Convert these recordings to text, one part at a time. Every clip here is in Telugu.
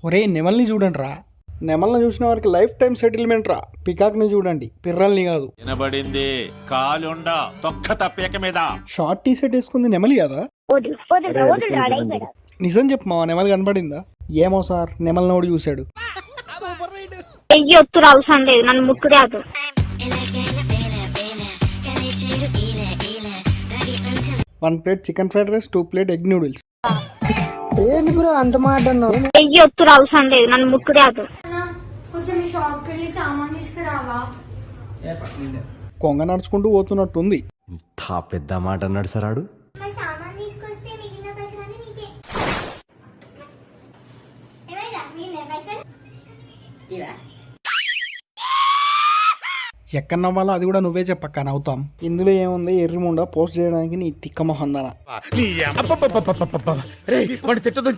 ఒరే నెమల్ని చూడండి రా, నెమల్ని చూసిన వారికి లైఫ్ టైం సెటిల్మెంట్ రా. పికాక్ని చూడండి, పిర్రల్ని కాదు. వినబడింది కాలుండ తొక్క తప్పేక మీద. షార్ట్ టీ షర్ట్ వేసుకుంది నెమలి కదా? నిజం చెప్పు మావా, నెమలి కనబడిందా? ఏమో సార్, నెమలి నోడు చూశాడు. అవసరం లేదు, నన్ను ముట్టు రాదు. 1 plate chicken fried rice, 2 plate egg noodles. ఏంటి బ్రో అంత మాట అన్నావు? అవసరం లేదు, నన్ను ముట్టు రాదు. కొంగ నడుచుకుంటూ పోతున్నట్టుంది. ఇంత పెద్ద మాట అన్నాడు సార్ ఆడు. ఎక్కడ నవ్వాలో అది కూడా నువ్వే చెప్పక్క, నవ్వుతాం. ఇందులో ఏముంది, ఎర్రిముండ పోస్ట్ చేయడానికి నీ తిక్క మొహందన.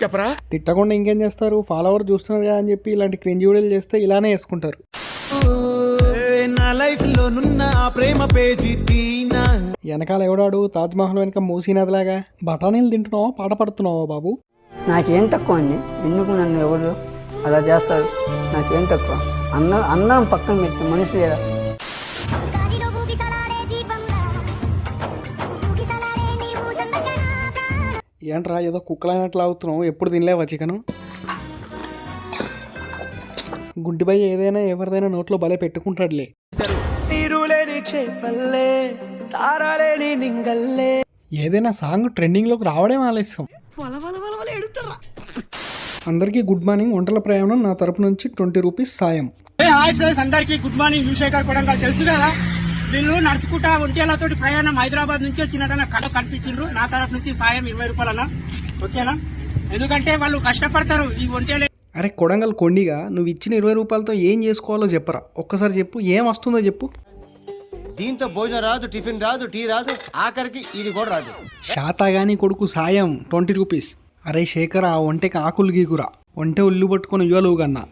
చెప్పరా, తిట్టకుండా ఇంకేం చేస్తారు? ఫాలోవర్ చూస్తున్నారు కదా అని చెప్పి ఇలాంటి క్రింజ్ వీడియోలు చేస్తే ఇలానే వేసుకుంటారు. వెనకాల ఎవడాడు తాజ్మహల్ వెనక మూసీనదిలాగా బఠానీలు తింటున్నావా, పాట పడుతున్నావా బాబు? నాకేం తక్కువ అండి, ఎందుకు నన్ను ఎవరు అలా చేస్తారు? నాకేం తక్కువ? అందరం పక్కన పెట్టి మనుషులు లేదా? ఏంట్రా ఏదో కుక్కలైనట్లు అవుతున్నావు, ఎప్పుడు తినలేవా చికెను? గుడ్డిపై ఏదైనా ఎవరిదైనా నోట్లో భలే పెట్టుకుంటాడులే. ఏదైనా సాంగ్ ట్రెండింగ్ లోకి రావడం ఆలస్యం. అందరికీ గుడ్ మార్నింగ్. వంటల ప్రయాణం నా తరపు నుంచి 20 రూపీస్ సాయం. అందరికీ గుడ్ మార్నింగ్. యూశేఖర్ కొడంగల్ తెలుసు కదా, వీళ్ళు నడుచుకుంటా ఒంటేలతో ప్రయాణం హైదరాబాద్ నుంచి వచ్చినట్టు కళ కనిపించిండ్రు. నా తరఫు నుంచి సాయం 20 రూపాయలన్నా, ఓకేనా? ఎందుకంటే వాళ్ళు కష్టపడతారు ఈ ఒంటేలే. అరే కొడంగల్ కొండిగా, నువ్వు ఇచ్చిన 20 రూపాయలతో ఏం చేసుకోవాలో చెప్పరా, ఒక్కసారి చెప్పు. ఏం వస్తుందో చెప్పు. దీంతో భోజనం రాదు, టిఫిన్ రాదు, టీ రాదు, ఆఖరికి ఇది కూడా రాదు. శాతాగాని కొడుకు సాయం 20 రూపీస్. అరే శేఖర్, ఆ ఒంటెకి ఆకులు గీకురా, ఒంటె ఉల్లు పట్టుకుని ఇవ్వలేవు కన్నా.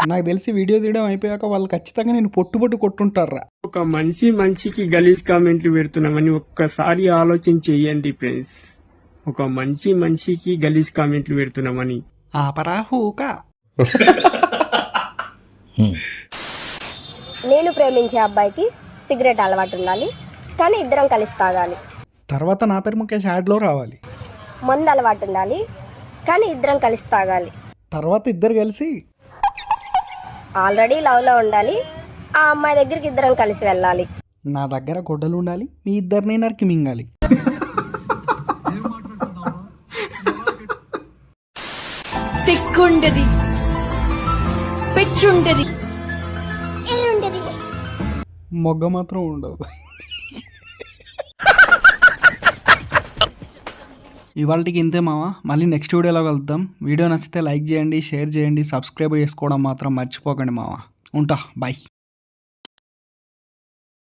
నాకు తెలిసి వీడియో తీయడం అయిపోయాక వాళ్ళు ఖచ్చితంగా నేను పొట్టు కొట్టుంటారా. ఒక మనిషికి గలీజ్ కామెంట్లు పెడుతున్నామని ఒక్కసారి ఆలోచన చెయ్యండి ఫ్రెండ్స్. ఒక మనిషికి గలీజ్ కామెంట్లు పెడుతున్నామని. ఆపరాహూక. నేను ప్రేమించే అబ్బాయికి సిగరెట్ అలవాటు ఉండాలి, కానీ ఇద్దరం కలిసి తాగాలి. తర్వాత నా పేరు ముఖేష్ యాడ్లో రావాలి. మందు అలవాటు ఉండాలి, కానీ ఇద్దరం కలిసి తాగాలి. తర్వాత ఇద్దరు కలిసి ఆల్రెడీ లవ్ లో ఉండాలి, ఆ అమ్మాయి దగ్గరికి ఇద్దరం కలిసి వెళ్ళాలి. నా దగ్గర గొడ్డలు ఉండాలి, మీ ఇద్దరిని నరికి మింగాలి. తిక్కుండది, పిచ్చుండది, మొగ్గ మాత్రం ఉండదు. ఇవాళకి ఇంతే మావా, మళ్ళీ నెక్స్ట్ వీడియోలో కలుద్దాం. వీడియో నచ్చితే లైక్ చేయండి, షేర్ చేయండి, సబ్స్క్రైబ్ చేసుకోవడం మాత్రం మర్చిపోకండి మావా. ఉంటా, బాయ్.